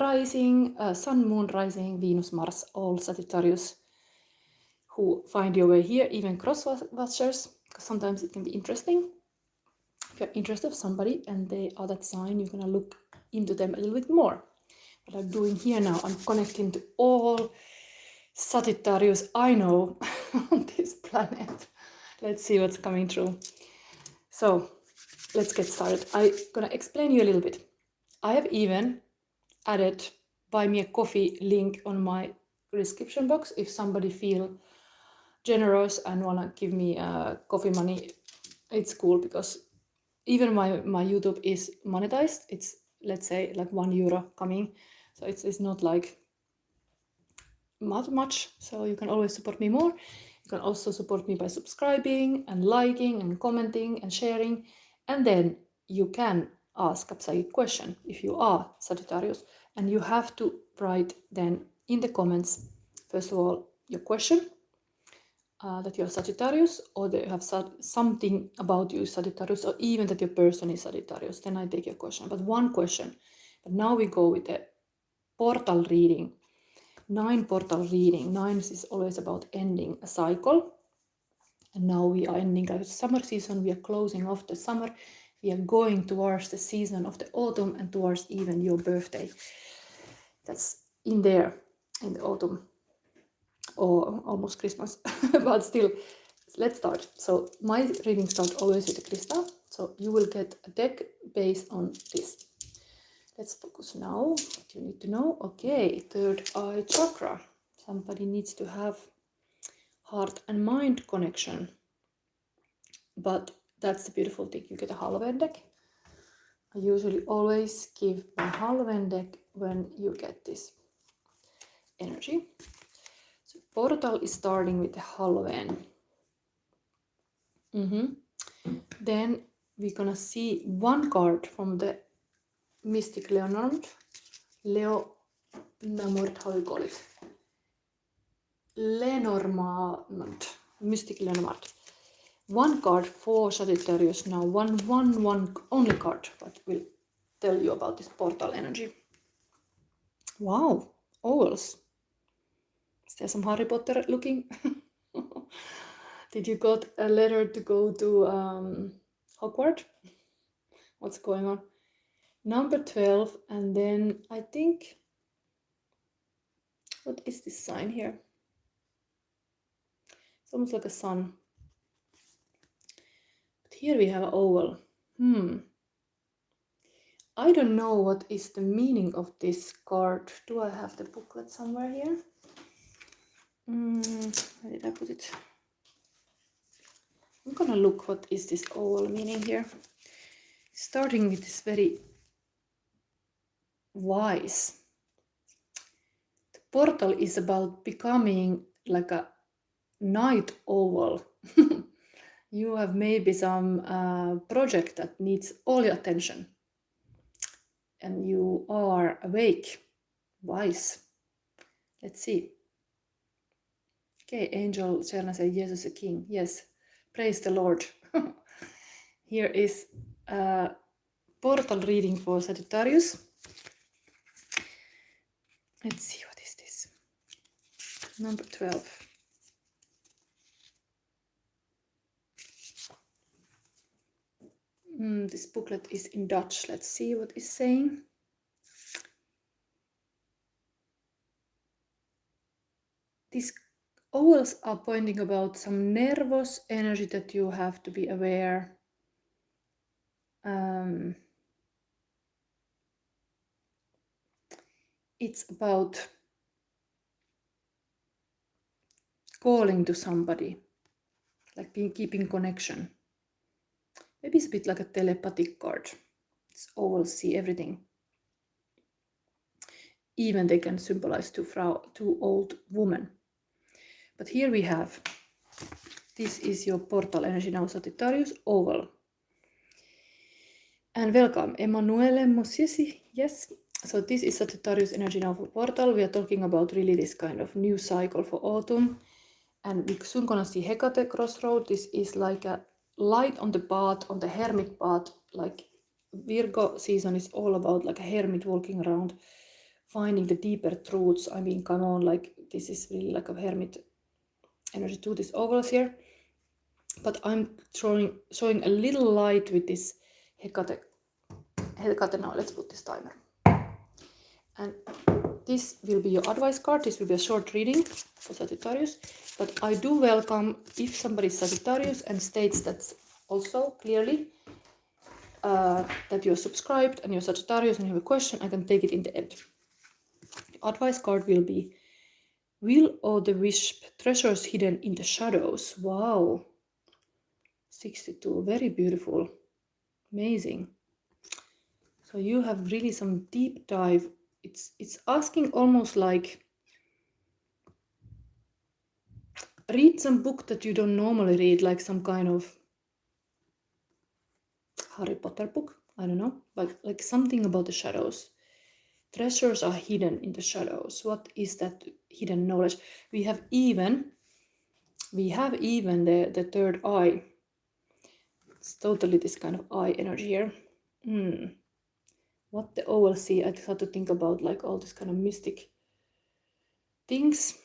rising, Sun, Moon, Rising, Venus, Mars, all Sagittarius who find your way here, even cross-watchers, because sometimes it can be interesting. If you're interested in somebody and they are that sign, you're gonna look into them a little bit more. What I'm doing here now, I'm connecting to all Sagittarius I know on this planet. Let's see what's coming through. So let's get started. I'm gonna explain you a little bit. I have even added buy me a coffee link on my description box if somebody feel generous and wanna give me coffee money. It's cool because even my YouTube is monetized. It's, let's say, like €1 coming, so it's not like not much, so you can always support me more. You can also support me by subscribing and liking and commenting and sharing, and then you can ask a psychic question if you are Sagittarius, and you have to write then in the comments, first of all, your question, that you're Sagittarius, or that you have something about you Sagittarius, or even that your person is Sagittarius. Then I take your question, but one question. But now we go with the portal reading. 9 portal reading. 9 is always about ending a cycle, and now we are ending a summer season. We are closing off the summer. We are going towards the season of the autumn and towards even your birthday. That's in there in the autumn, or almost Christmas, but still, let's start. So my reading starts always with a crystal, so you will get a deck based on this. Let's focus now. What you need to know. Okay, third eye chakra. Somebody needs to have heart and mind connection, but that's the beautiful thing. You get a Halloween deck. I usually always give my Halloween deck when you get this energy. So portal is starting with the Halloween. Then we're gonna see one card from the Mystic Lenormand, how you call it? Lenormand, Mystic Lenormand. One card for Sagittarius now, one only card, but will tell you about this portal energy. Wow, owls. Is there some Harry Potter looking? Did you got a letter to go to Hogwarts? What's going on? Number 12, and then I think, what is this sign here? It's almost like a sun. But here we have an owl. I don't know what is the meaning of this card. Do I have the booklet somewhere here? Where did I put it? I'm gonna look what is this owl meaning here. Starting with this very wise. The portal is about becoming like a night owl. You have maybe some project that needs all your attention, and you are awake, wise. Let's see. Okay, Angel Cherna says, Jesus the King. Yes, praise the Lord. Here is a portal reading for Sagittarius. Let's see, what is this? Number 12. This booklet is in Dutch. Let's see what it's saying. These owls are pointing about some nervous energy that you have to be aware. It's about calling to somebody, like keeping connection. Maybe it's a bit like a telepathic card. It's owls see everything. Even they can symbolize two old women. But here we have, this is your portal energy now, Sagittarius, oval. And welcome, Emanuele Mosiesi. Yes, so this is Sagittarius energy now for portal. We are talking about really this kind of new cycle for autumn. And we're soon gonna see Hecate crossroad. This is like a light on the path, on the hermit path. Like Virgo season is all about like a hermit walking around, finding the deeper truths. I mean, come on, like this is really like a hermit energy to this ovals here. But I'm showing a little light with this Hecate now. Let's put this timer. And this will be your advice card. This will be a short reading for Sagittarius. But I do welcome if somebody is Sagittarius and states that also clearly that you're subscribed and you're Sagittarius and you have a question, I can take it in the end. The advice card will be Will o' the Wisp, treasures hidden in the shadows. Wow. 62, very beautiful. Amazing. So you have really some deep dive. It's asking almost like read some book that you don't normally read, like some kind of Harry Potter book. I don't know, like something about the shadows. Treasures are hidden in the shadows. What is that hidden knowledge? We have even the third eye. It's totally this kind of eye energy here. What the owl see? I had to think about like all this kind of mystic things.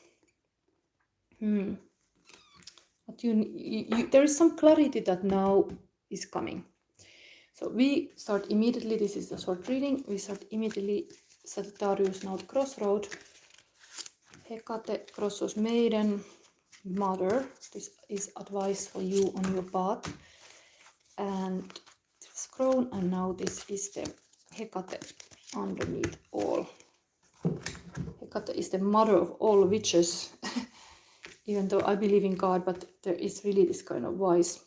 But there is some clarity that now is coming. So we start immediately. This is a short reading. We start immediately. Sagittarius now the crossroad. Hecate crosses maiden, mother. This is advice for you on your path. And this crown, and now this is the Hecate underneath all. Hecate is the mother of all witches. Even though I believe in God, but there is really this kind of wise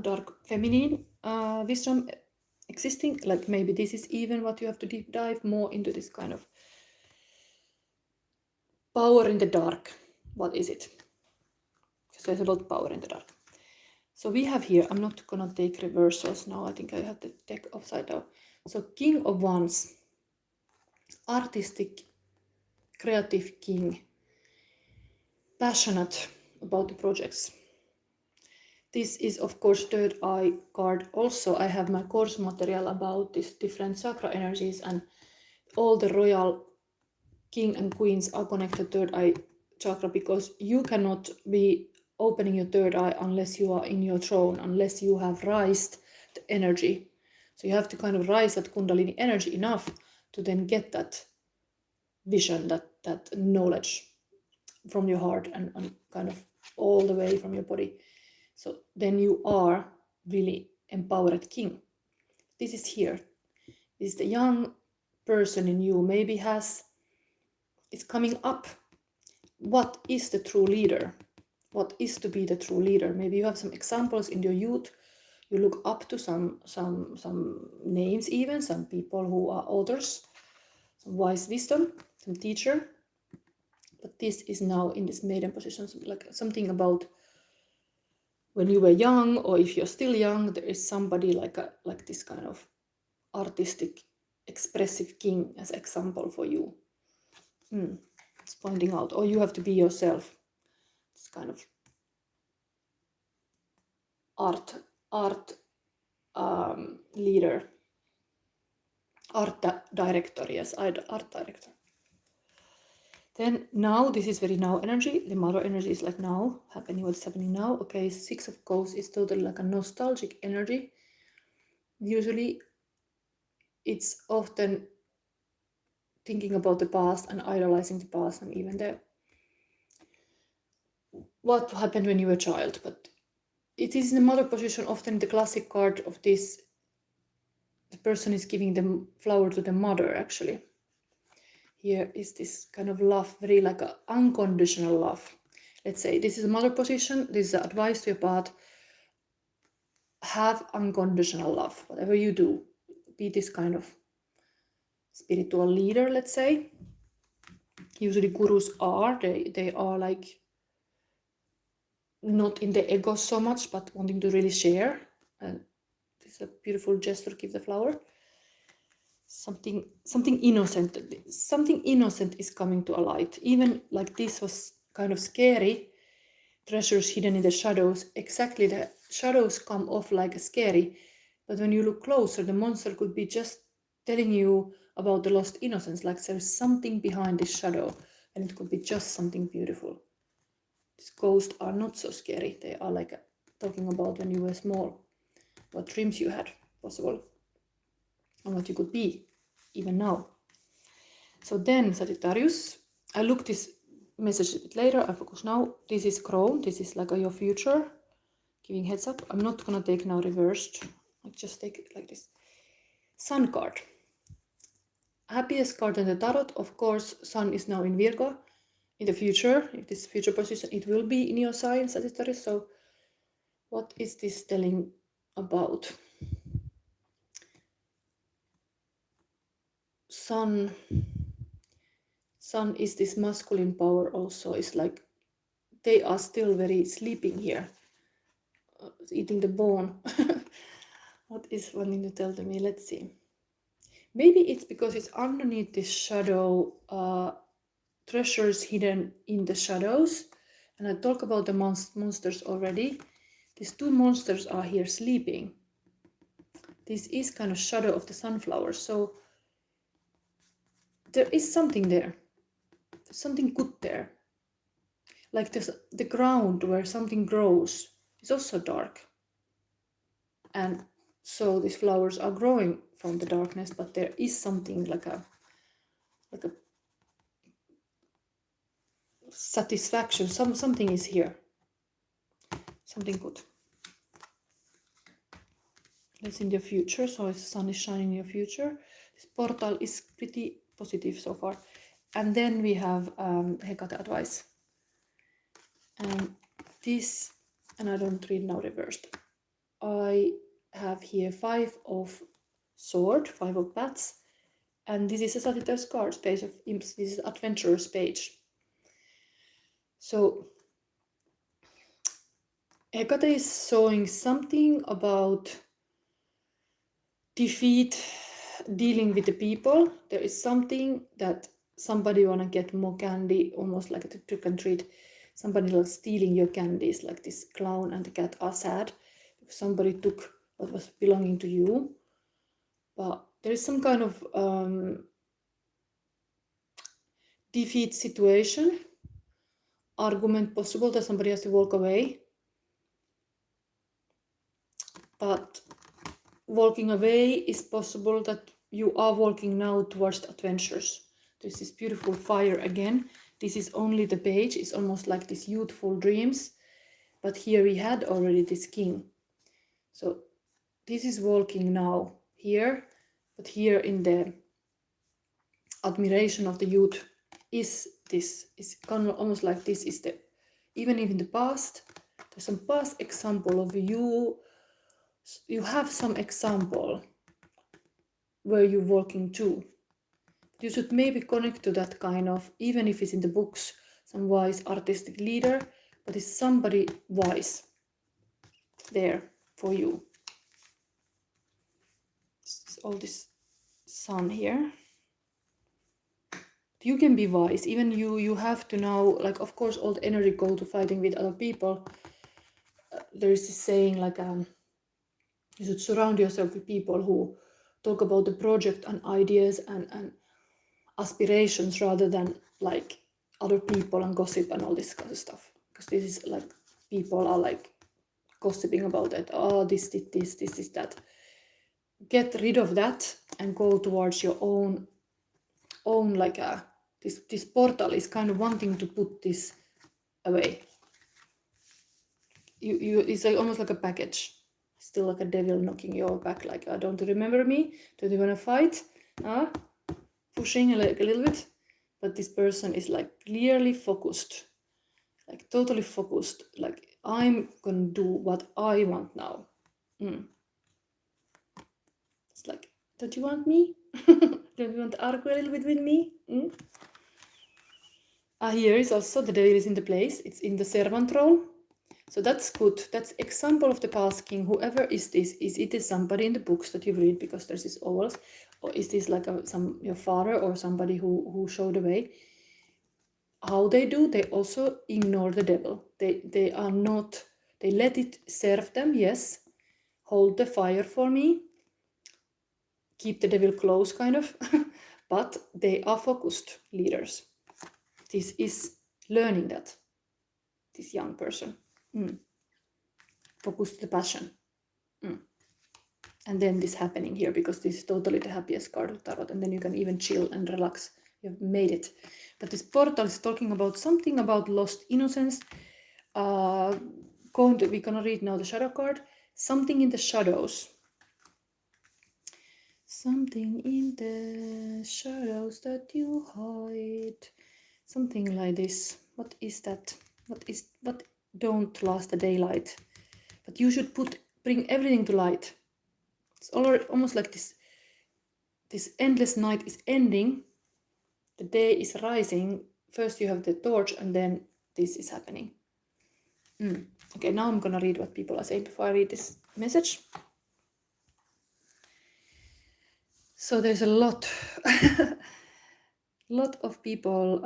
dark feminine wisdom existing. Like maybe this is even what you have to deep dive more into, this kind of power in the dark. What is it? Because there's a lot of power in the dark. So we have here, I'm not gonna take reversals now. I think I have the deck upside down. So King of Wands, artistic, creative king, passionate about the projects. This is of course third eye card. Also I have my course material about these different chakra energies, and all the royal king and queens are connected to third eye chakra, because you cannot be opening your third eye unless you are in your throne, unless you have raised the energy. So you have to kind of rise that kundalini energy enough to then get that vision, that knowledge from your heart and kind of all the way from your body. So then you are really empowered king. This is here. This is the young person in you, maybe it's coming up. What is the true leader? What is to be the true leader? Maybe you have some examples in your youth. You look up to some names, even some people who are authors, some wise wisdom, some teacher. But this is now in this maiden position, like something about when you were young, or if you're still young, there is somebody like this kind of artistic, expressive king as example for you. It's pointing out, or you have to be yourself. It's kind of art leader, art director. Yes, art director. Then now, this is very now energy. The mother energy is like now, happening, what's happening now. Okay, Six of Coats is totally like a nostalgic energy. Usually, it's often thinking about the past and idolizing the past, and even what happened when you were a child. But it is in the mother position, often the classic card of this. The person is giving the flower to the mother, actually. Here is this kind of love, very like an unconditional love. Let's say this is a mother position. This is advice to your path. Have unconditional love. Whatever you do, be this kind of spiritual leader, let's say. Usually gurus are, they are like not in the ego so much, but wanting to really share. And this is a beautiful gesture, give the flower. Something innocent. Something innocent is coming to a light. Even like this was kind of scary. Treasures hidden in the shadows. Exactly, the shadows come off like scary. But when you look closer, the monster could be just telling you about the lost innocence, like there's something behind this shadow, and it could be just something beautiful. These ghosts are not so scary. They are like talking about when you were small, what dreams you had, possible, and what you could be, even now. So then, Sagittarius, I looked this message a bit later, I focus now. This is Crown, this is like your future, giving heads up. I'm not gonna take now reversed, I just take it like this. Sun card. Happiest card in the tarot, of course. Sun is now in Virgo. In the future, if this future position, it will be in your sign, Sagittarius. So what is this telling about? Sun is this masculine power also. It's like they are still very sleeping here, eating the bone. What is wanting to tell to me? Let's see. Maybe it's because it's underneath this shadow, treasures hidden in the shadows. And I talk about the monsters already. These two monsters are here sleeping. This is kind of shadow of the sunflower. So there is something there. There's something good there. Like this, the ground where something grows is also dark. And so these flowers are growing from the darkness, but there is something like a satisfaction. Something is here. Something good. That's in the future, so the sun is shining in your future. This portal is pretty positive so far. And then we have Hekate advice. And this, and I don't read now reversed. I have here 5 of sword, 5 of bats, and this is a Sagittarius card, page of imps. This is adventurous page. So Hekate is showing something about defeat, dealing with the people. There is something that somebody wanna get more candy, almost like a trick and treat. Somebody like stealing your candies, like this clown and the cat are sad because somebody took what was belonging to you. But there is some kind of defeat situation, argument possible that somebody has to walk away. But walking away is possible that you are walking now towards adventures. There's this beautiful fire again. This is only the page. It's almost like these youthful dreams. But here we had already this king. So this is walking now here. But here in the admiration of the youth is this. It's kind of almost like this is the, even in the past, there's some past example of you. You have some example where you're walking to. You should maybe connect to that kind of, even if it's in the books, some wise artistic leader, but it's somebody wise there for you. It's all this sun here. You can be wise, even you have to now, like, of course, all the energy go to fighting with other people. There is this saying, like, you should surround yourself with people who talk about the project and ideas and aspirations rather than like other people and gossip and all this kind of stuff. Because this is like, people are like gossiping about it. Oh, this did this is that. Get rid of that and go towards your own like this portal is kind of wanting to put this away. You it's like almost like a package. Still like a devil knocking your back, like, don't you remember me? Don't you want to fight? Pushing like a little bit. But this person is like clearly focused, like totally focused, like, I'm gonna do what I want now. It's like, don't you want me? Don't you want to argue a little bit with me? Here is also the devil is in the place. It's in the servant role. So that's good. That's example of the past king. Whoever is this, is it somebody in the books that you read, because there's this ovals, or is this like your father or somebody who showed the way? How they do, they also ignore the devil. They are not, they let it serve them, yes. Hold the fire for me. keep the devil close, kind of, but they are focused leaders. This is learning that, this young person. Focus the passion. And then this happening here, because this is totally the happiest card of Tarot, and then you can even chill and relax. You've made it. But this portal is talking about something about lost innocence. We're gonna read now the shadow card. Something in the shadows. Something in the shadows that you hide. Something like this. What is that? What don't last the daylight? But you should bring everything to light. It's almost like this endless night is ending. The day is rising. First you have the torch, and then this is happening. Okay, now I'm gonna read what people are saying before I read this message. So there's a lot of people.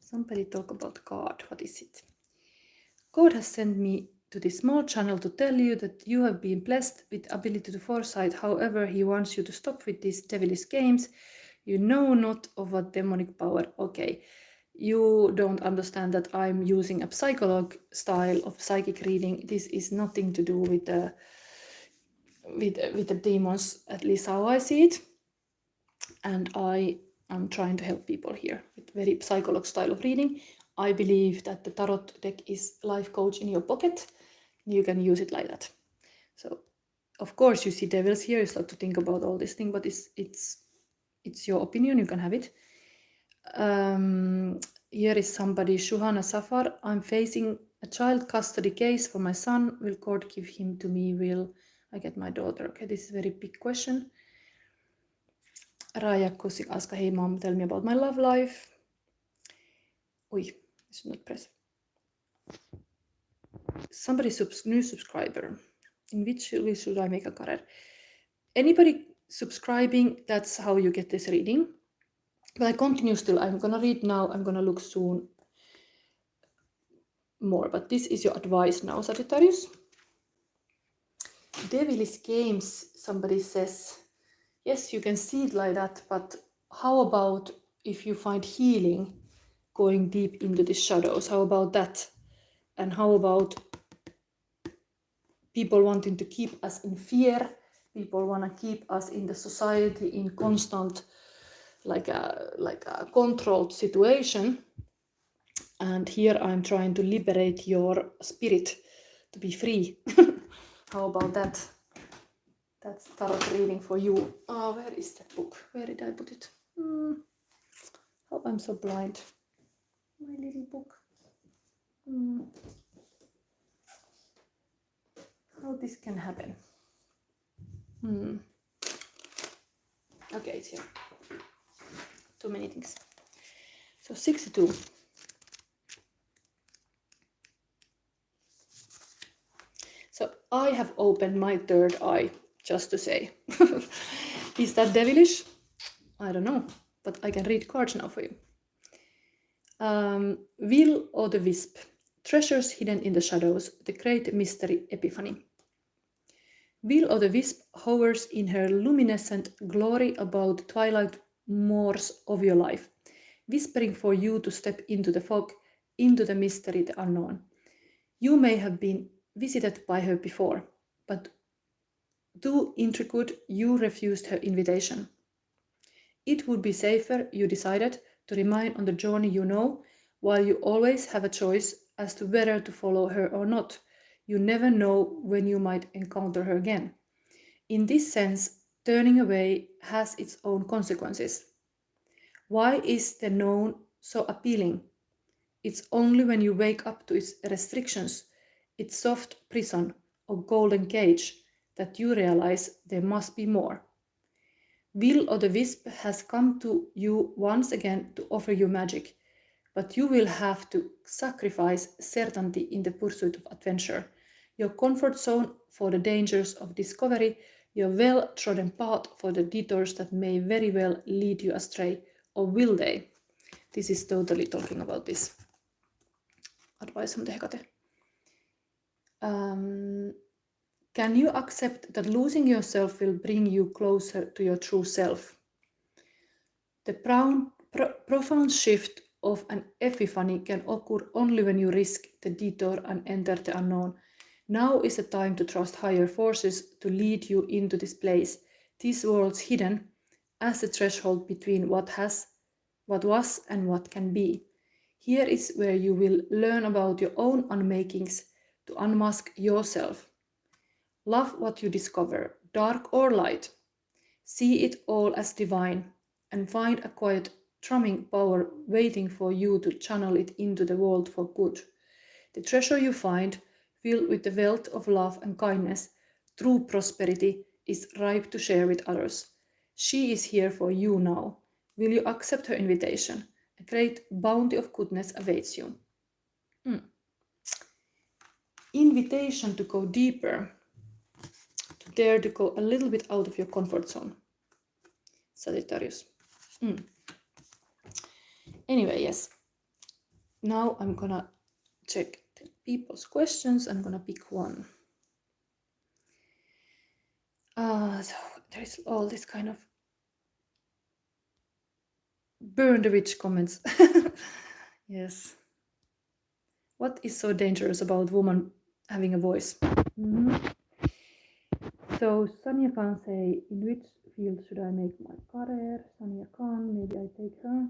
Somebody talk about God. What is it? God has sent me to this small channel to tell you that you have been blessed with ability to foresight. However, he wants you to stop with these devilish games. You know not of what demonic power. Okay, you don't understand that I'm using a psychologue style of psychic reading. This is nothing to do with the demons, at least how I see it. And I am trying to help people here with very psychologue style of reading. I believe that the tarot deck is life coach in your pocket. You can use it like that. So, of course, you see devils here. You start to think about all this thing, but it's your opinion. You can have it. Here is somebody, Shuhana Safar. I'm facing a child custody case for my son. Will court give him to me? Will I get my daughter? Okay, this is a very big question. Raya Kusik asked, hey mom, tell me about my love life. I should not press. Somebody new subscriber. In which way should I make a career? Anybody subscribing, that's how you get this reading. But I continue still. I'm gonna read now. I'm gonna look soon more. But this is your advice now, Sagittarius. Devilish games, somebody says. Yes, you can see it like that, but how about if you find healing going deep into the shadows? How about that? And how about people wanting to keep us in fear? People want to keep us in the society in constant, like a controlled situation. And here I'm trying to liberate your spirit to be free. How about that? That's tarot reading for you. Oh, where is that book? Where did I put it? Oh, I'm so blind. My little book. How this can happen? Okay, it's here. Too many things. So 62. So I have opened my third eye, just to say. Is that devilish? I don't know, but I can read cards now for you. Will or the Wisp. Treasures hidden in the shadows, the great mystery epiphany. Will o' the Wisp hovers in her luminescent glory above the twilight moors of your life, whispering for you to step into the fog, into the mystery, the unknown. You may have been visited by her before, but too intricate, you refused her invitation. It would be safer, you decided, to remain on the journey you know, while you always have a choice as to whether to follow her or not. You never know when you might encounter her again. In this sense, turning away has its own consequences. Why is the known so appealing? It's only when you wake up to its restrictions, its soft prison or golden cage, that you realize there must be more. Will o' the Wisp has come to you once again to offer you magic, but you will have to sacrifice certainty in the pursuit of adventure, your comfort zone for the dangers of discovery, your well-trodden path for the detours that may very well lead you astray, or will they? This is totally talking about this advice from the Hecate. Can you accept that losing yourself will bring you closer to your true self? The profound shift of an epiphany can occur only when you risk the detour and enter the unknown. Now is the time to trust higher forces to lead you into this place, these worlds hidden as the threshold between what was, and what can be. Here is where you will learn about your own unmakings to unmask yourself. Love what you discover, dark or light. See it all as divine, and find a quiet, thrumming power waiting for you to channel it into the world for good. The treasure you find, filled with the wealth of love and kindness, true prosperity, is ripe to share with others. She is here for you now. Will you accept her invitation? A great bounty of goodness awaits you. Invitation to go deeper, to dare to go a little bit out of your comfort zone. Sagittarius. Anyway, yes. Now I'm gonna check the people's questions. I'm gonna pick one. So there is all this kind of burn the witch comments. Yes. What is so dangerous about woman having a voice? So Sanya Khan say, in which field should I make my career? Sanya Khan, maybe I take her.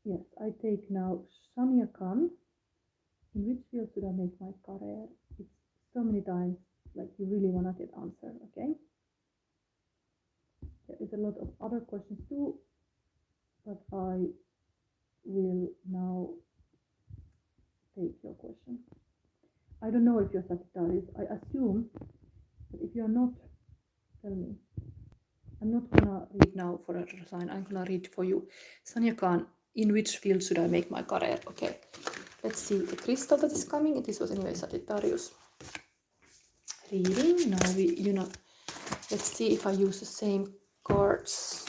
Yes, I take now Sanya Khan. In which field should I make my career? It's so many times, like you really want to get answer, okay? There is a lot of other questions too, but I will now take your question. I don't know if you're Sagittarius. I assume, but if you're not, tell me. I'm not gonna read now for a sign. I'm gonna read for you. Sanya Khan, in which field should I make my career? Okay, let's see the crystal that is coming. This was anyway Sagittarius reading. Now let's see if I use the same cards.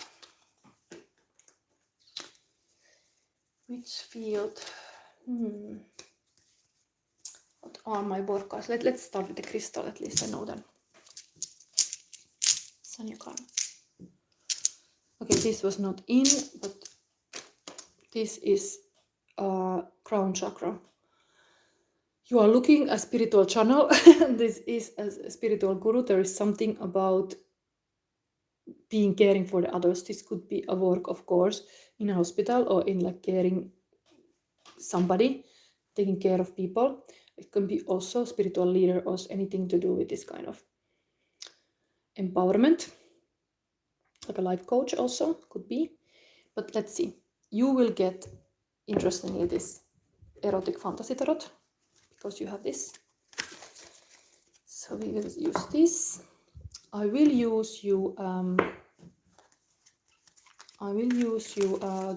Which field? What are my board cards? Let's start with the crystal, at least I know them. Sanya Khan. Okay, this was not in, but this is crown chakra. You are looking a spiritual channel. This is as a spiritual guru. There is something about being caring for the others. This could be a work, of course, in a hospital or in like caring somebody, taking care of people. It can be also spiritual leader or anything to do with this kind of empowerment. Like a life coach also could be. But let's see. You will get, interestingly, this erotic fantasy tarot because you have this. So we will use this. I will use you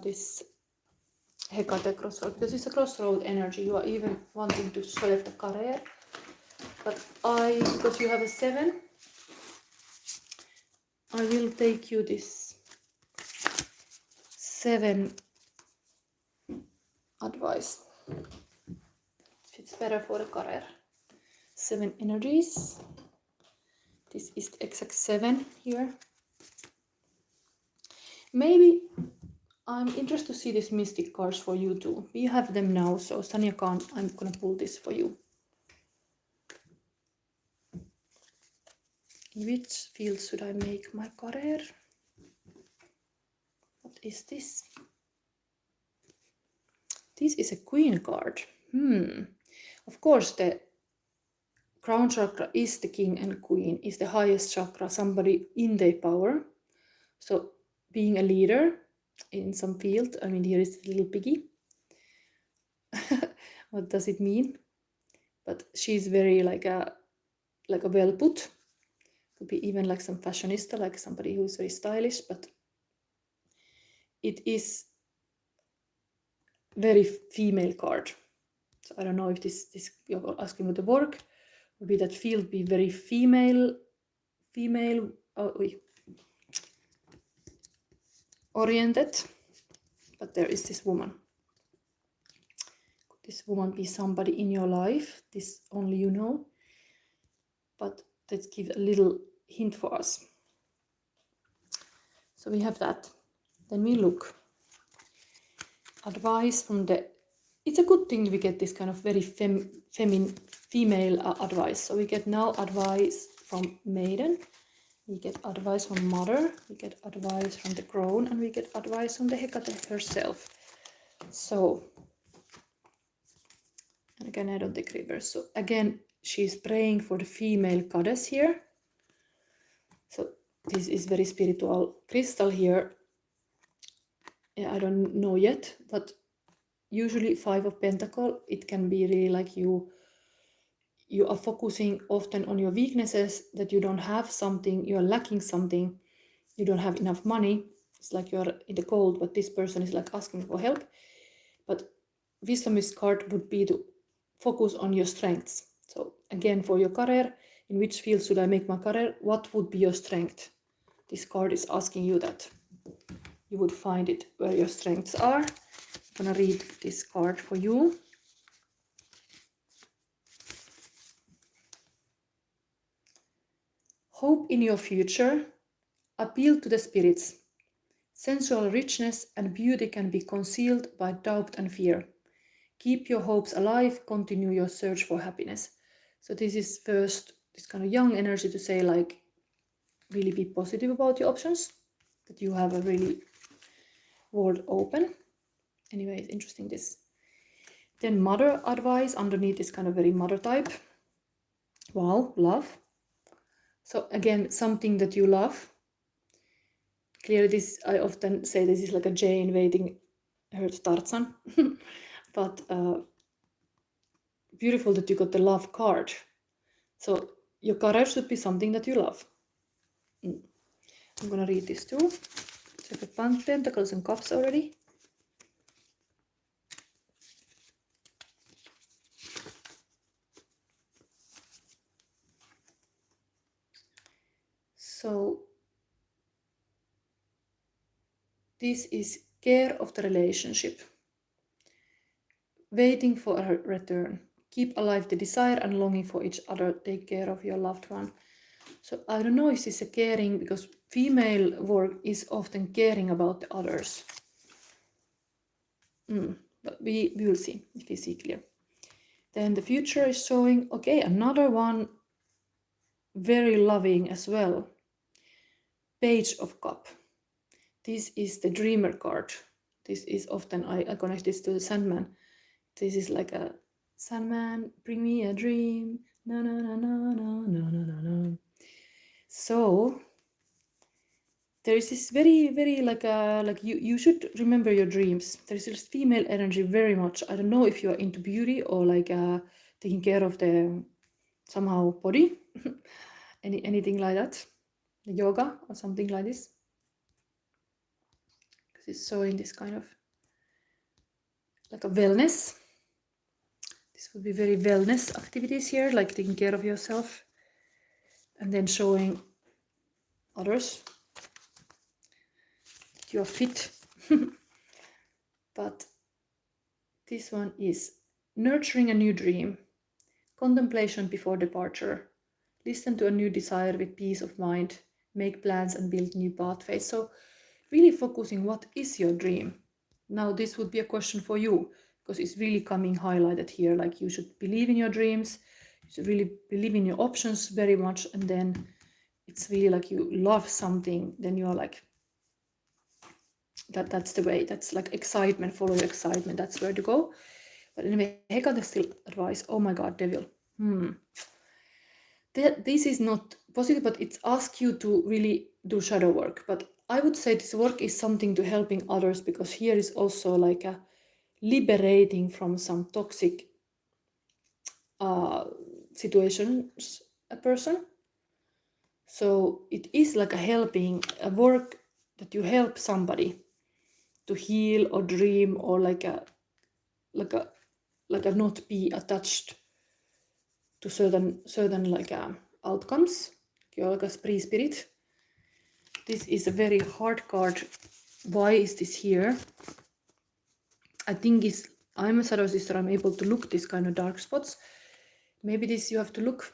this Hecate crossroad, because it's a crossroad energy. You are even wanting to select a career, but because you have a 7, I will take you this 7 advice. Fits better for the career. 7 energies. This is the exact 7 here. Maybe I'm interested to see these mystic cards for you too. We have them now, so Sanya Khan, I'm gonna pull this for you. In which field should I make my career? What is this? This is a Queen card. Of course, the crown chakra is the king and queen, is the highest chakra, somebody in their power. So being a leader in some field, I mean, here is the little piggy. What does it mean? But she's very like a well put. Could be even like some fashionista, like somebody who is very stylish, but it is very female card. So I don't know if this you're asking about the work, would be that field be very female oriented, but there is this woman. this woman be somebody in your life. This only you know. But let's give a little hint for us. So we have that. Then we look. Advice from the... It's a good thing we get this kind of very female advice. So we get now advice from Maiden. We get advice from Mother. We get advice from the Crone. And we get advice from the Hecate herself. So... And again, I don't take reverse. So again, she's praying for the female goddess here. So this is very spiritual crystal here. Yeah, I don't know yet, but usually 5 of Pentacles, it can be really like you are focusing often on your weaknesses, that you don't have something, you're lacking something, you don't have enough money. It's like you're in the cold, but this person is like asking for help. But Wisdomist card would be to focus on your strengths. So again, for your career, in which field should I make my career? What would be your strength? This card is asking you that. You would find it where your strengths are. I'm gonna read this card for you. Hope in your future. Appeal to the spirits. Sensual richness and beauty can be concealed by doubt and fear. Keep your hopes alive, continue your search for happiness. So this is first, this kind of young energy to say, like, really be positive about your options, that you have a really world open. Anyway, it's interesting this. Then Mother advice underneath is kind of very Mother type. Wow, love. So again, something that you love. Clearly this, I often say this is like a Jane waiting her Tarzan. But beautiful that you got the love card. So your career should be something that you love. I'm gonna read this too. So I got Pentacles and Cups already. So this is care of the relationship. Waiting for a return. Keep alive the desire and longing for each other. Take care of your loved one. So I don't know if this is a caring, because female work is often caring about the others. But we will see if we see clear. Then the future is showing, okay, another one very loving as well. Page of Cup. This is the dreamer card. This is often, I connect this to the Sandman. This is like a Sandman, bring me a dream. No, no, no, no, no, no, no, no, no. So there is this very, very like you should remember your dreams. There's this female energy very much. I don't know if you are into beauty or like taking care of the somehow body, anything like that, the yoga or something like this. Because it's showing this kind of like a wellness. This would be very wellness activities here, like taking care of yourself, and then showing others that you are fit. But this one is nurturing a new dream, contemplation before departure, listen to a new desire with peace of mind, make plans and build new pathways. So really focusing, what is your dream? Now this would be a question for you, because it's really coming highlighted here, like you should believe in your dreams, you should really believe in your options very much, and then it's really like you love something, then you're like, that's the way, that's like excitement, follow your excitement, that's where to go. But anyway, Hecate still advice, oh my god, devil. This is not positive, but it's asked you to really do shadow work. But I would say this work is something to helping others, because here is also like a liberating from some toxic situations a person. So it is like a helping, a work that you help somebody to heal or dream, or like a not be attached to certain like outcomes. You're like a free spirit. This is a very hard card. Why is this here? I think it's I'm a shadow sister, I'm able to look these kind of dark spots. Maybe this you have to look,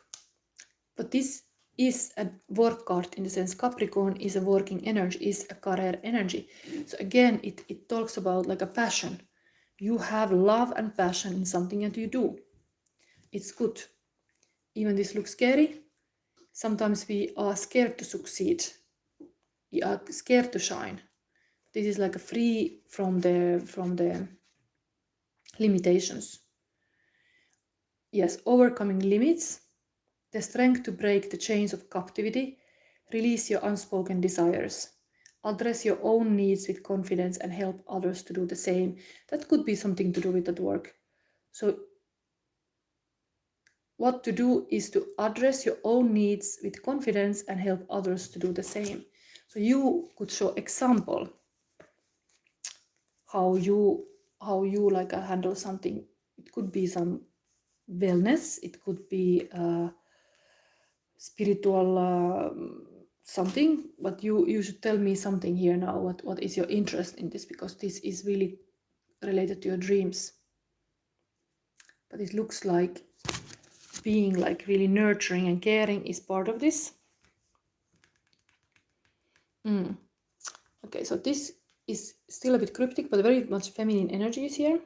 but this is a work card in the sense Capricorn is a working energy, is a career energy. So again, it talks about like a passion. You have love and passion in something that you do. It's good. Even this looks scary. Sometimes we are scared to succeed. We are scared to shine. This is like a free from the limitations. Yes, overcoming limits, the strength to break the chains of captivity, release your unspoken desires, address your own needs with confidence and help others to do the same. That could be something to do with that work. So what to do is to address your own needs with confidence and help others to do the same. So you could show example how you like handle something. It could be some wellness, it could be spiritual something, but you should tell me something here now. What is your interest in this, because this is really related to your dreams. But it looks like being like really nurturing and caring is part of this. Okay, so this is still a bit cryptic, but very much feminine energies here.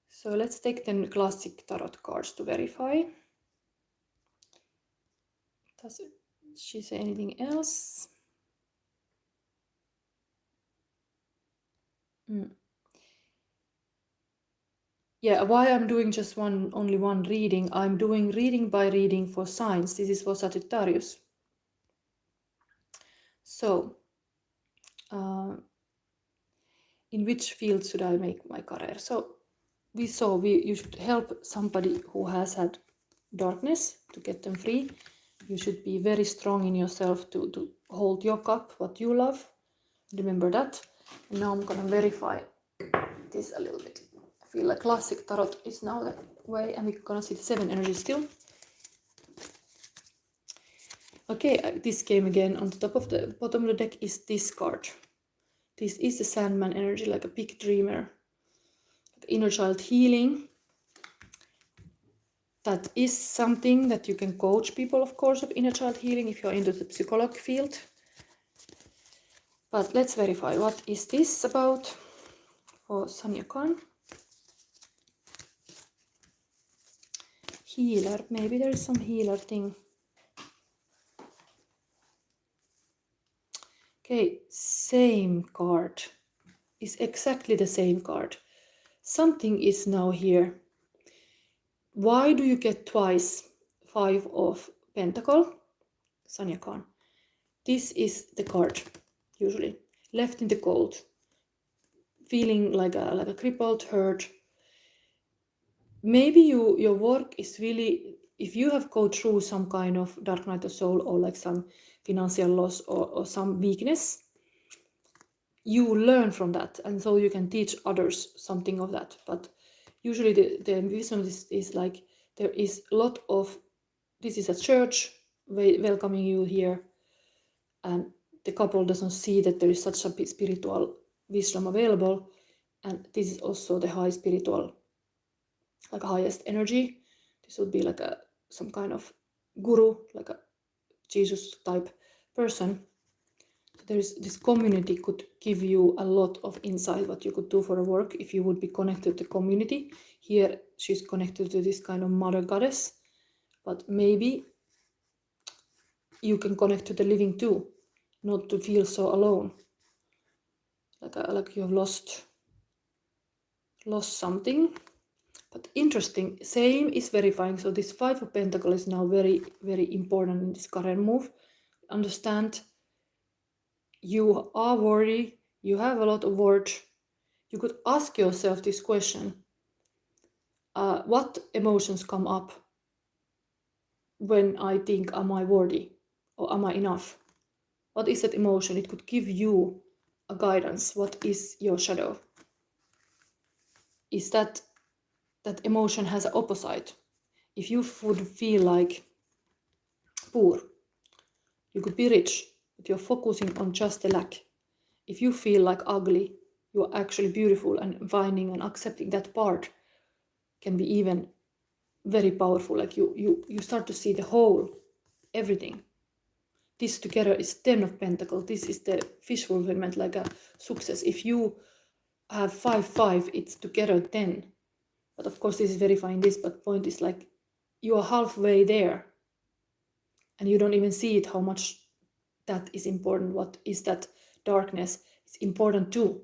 So let's take the classic tarot cards to verify. Does she say anything else? Yeah, why I'm doing just only one reading? I'm doing reading by reading for signs. This is for Sagittarius. So, in which field should I make my career? So, you should help somebody who has had darkness to get them free. You should be very strong in yourself to hold your cup, what you love. Remember that. And now I'm gonna verify this a little bit. I feel like classic tarot is now the way, and we're gonna see the 7 energies still. Okay, this came again. On the top of the bottom of the deck is this card. This is the Sandman energy, like a big dreamer. Like inner child healing. That is something that you can coach people, of course, of inner child healing if you're into the psychology field. But let's verify, what is this about for Sanya Khan? Healer, maybe there is some healer thing. Okay, same card. Is exactly the same card. Something is now here. Why do you get twice 5 of Pentacle? Sanya Khan. This is the card, usually. Left in the cold. Feeling like a crippled, hurt. Maybe your work is really, if you have gone through some kind of dark night of soul or like some financial loss or some weakness, you learn from that, and so you can teach others something of that. But usually the wisdom is like, there is a lot of, this is a church welcoming you here, and the couple doesn't see that there is such a spiritual wisdom available, and this is also the high spiritual, like highest energy. This would be like some kind of guru, like a Jesus type person. So there's this community could give you a lot of insight what you could do for a work if you would be connected to the community. Here she's connected to this kind of mother goddess, but maybe you can connect to the living too, not to feel so alone, like you have lost something. But interesting, same is verifying. So this 5 of Pentacles is now very, very important in this current move. Understand, you are worried, you have a lot of words. You could ask yourself this question. What emotions come up when I think, am I worthy? Or am I enough? What is that emotion? It could give you a guidance. What is your shadow? Is that emotion has an opposite. If you would feel like poor, you could be rich, but you're focusing on just the lack. If you feel like ugly, you are actually beautiful, and finding and accepting that part can be even very powerful. Like you start to see the whole, everything. This together is 10 of Pentacles. This is the fish fulfillment, like a success. If you have 5, it's together 10. But of course this is verifying this, but point is like you are halfway there and you don't even see it, how much that is important. What is that darkness? It's important too.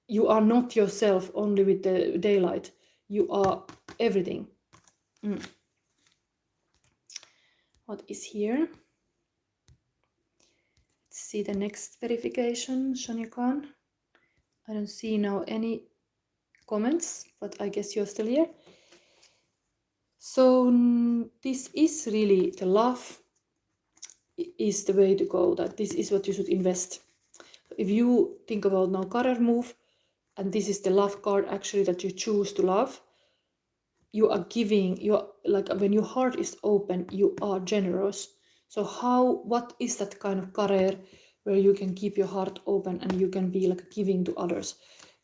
You are not yourself only with the daylight. You are everything. What is here? Let's see the next verification, Shania Khan. I don't see now any comments, but I guess you're still here. So this is really the love is the way to go, that this is what you should invest. If you think about now career move, and this is the love card actually that you choose to love, you are giving, you are like, when your heart is open, you are generous. So what is that kind of career where you can keep your heart open and you can be like giving to others?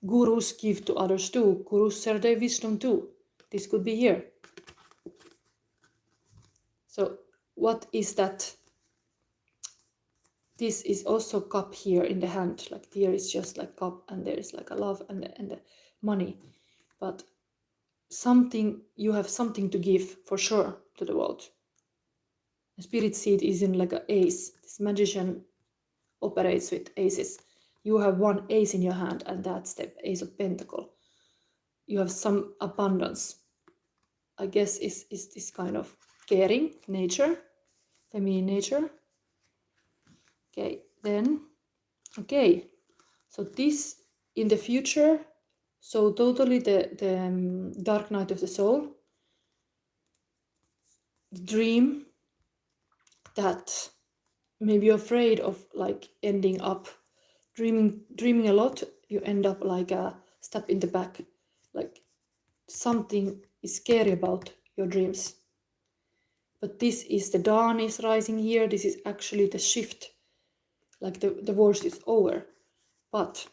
Gurus give to others too. Gurus share their wisdom too. This could be here. So what is that? This is also cup here in the hand. Like here is just like cup, and there is like a love and the money. But something, you have something to give for sure to the world. The spirit seed is in like an ace. This magician operates with aces. You have one ace in your hand, and that's the Ace of Pentacles. You have some abundance. I guess is this kind of caring nature, feminine nature. Okay, then, okay, so this in the future, so totally the dark night of the soul, the dream that maybe you're afraid of, like ending up dreaming a lot, you end up like a step in the back, like something is scary about your dreams. But this is the dawn is rising here. This is actually the shift, like the worst is over. But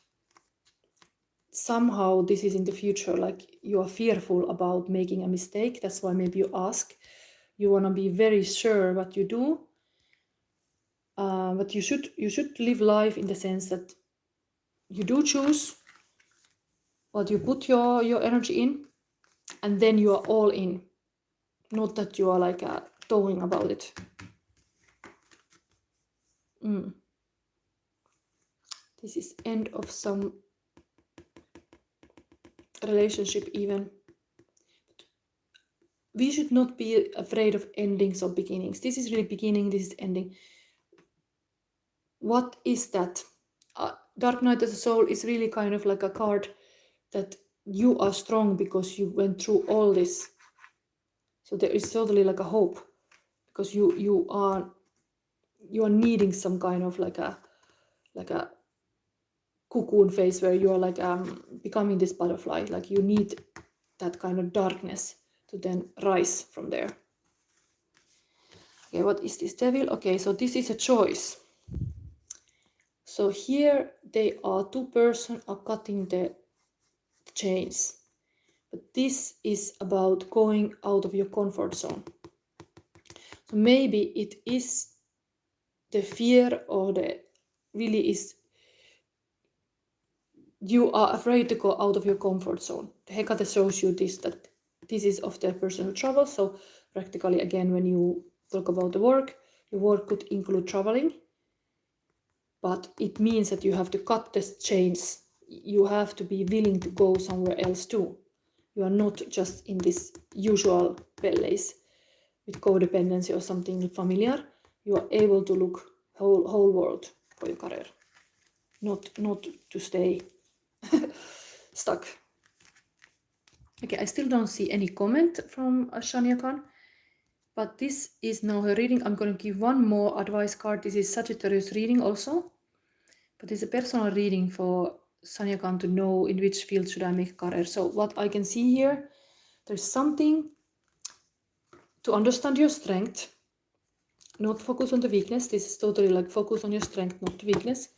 somehow this is in the future, like you are fearful about making a mistake. That's why maybe you ask, you want to be very sure what you do. But you should live life in the sense that you do choose what you put your energy in, and then you are all in, not that you are like towing about it. This is end of some relationship even. We should not be afraid of endings or beginnings. This is really beginning, this is ending. What is that? Dark Night of the Soul is really kind of like a card that you are strong because you went through all this. So there is totally like a hope, because you are needing some kind of like a cocoon phase where you are like becoming this butterfly. Like you need that kind of darkness to then rise from there. Okay, what is this devil? Okay, so this is a choice. So here they are, two persons are cutting the chains. But this is about going out of your comfort zone. So maybe it is the fear, or the really is you are afraid to go out of your comfort zone. The Hecate shows you this, that this is of their personal travel. So practically again, when you talk about the work, your work could include traveling, but it means that you have to cut the chains. You have to be willing to go somewhere else too. You are not just in this usual place with codependency or something familiar. You are able to look whole world for your career, not to stay stuck. Okay, I still don't see any comment from Shania Khan, but this is now her reading. I'm going to give one more advice card. This is Sagittarius reading also, but it's a personal reading for Shania Khan to know in which field should I make career. So what I can see here, there's something to understand your strength, not focus on the weakness. This is totally like focus on your strength, not weakness.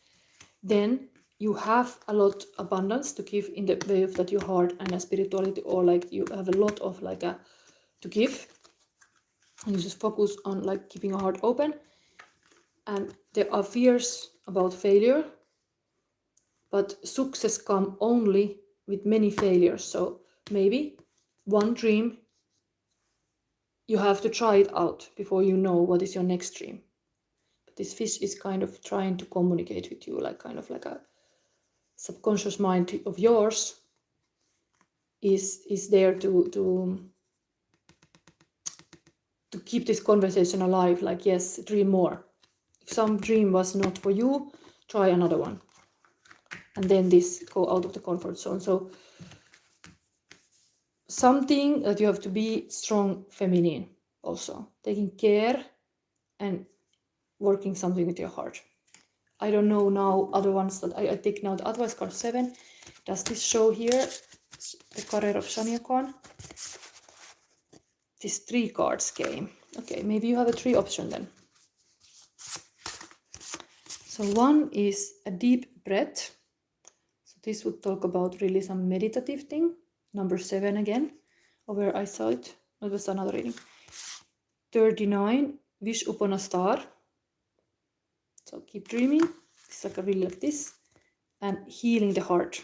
Then you have a lot abundance to give in the way of that your heart and a spirituality, or like you have a lot of like a to give, and you just focus on like keeping your heart open. And there are fears about failure, but success come only with many failures. So maybe one dream, you have to try it out before you know what is your next dream. But this fish is kind of trying to communicate with you, like kind of like a subconscious mind of yours is there to keep this conversation alive. Like, yes, dream more. If some dream was not for you, try another one. And then this go out of the comfort zone. So something that you have to be strong feminine, also taking care and working something with your heart. I don't know now other ones that I take now. The advice card 7. Does this show here the career of Shania Kwan? This 3 cards came. Okay, maybe you have a 3 option then. So 1 is a deep breath. So this would talk about really some meditative thing. Number 7 again, or where I saw it. That was another reading. 39, wish upon a star. So keep dreaming. It's like a really like this. And healing the heart.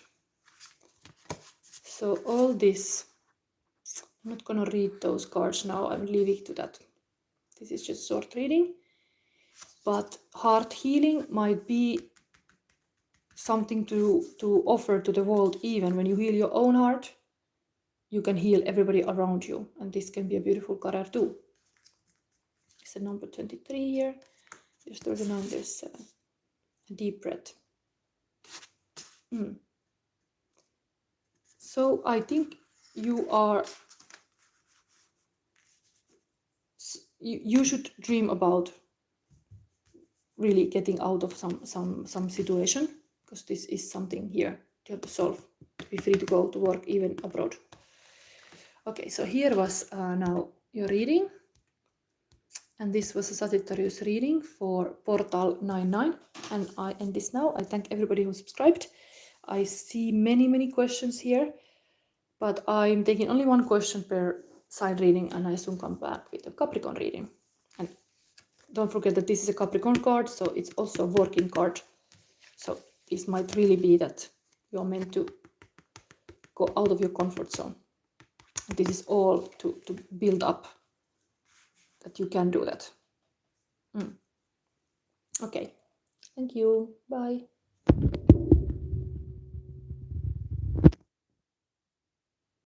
So all this, I'm not gonna read those cards now. I'm leaving to that. This is just short reading. But heart healing might be something to offer to the world. Even when you heal your own heart, you can heal everybody around you. And this can be a beautiful card too. It's a number 23 here. There's 39, there's 7. A deep breath. So I think you are, you should dream about really getting out of some situation, because this is something here you have to solve to be free to go to work even abroad. Okay, so here was now your reading, and this was a Sagittarius reading for Portal 99, and I end this now. I thank everybody who subscribed. I see many questions here, but I'm taking only 1 question per side reading, and I soon come back with a Capricorn reading. And don't forget that this is a Capricorn card, so it's also a working card. So this might really be that you're meant to go out of your comfort zone. This is all to build up that you can do that. Okay, thank you. Bye.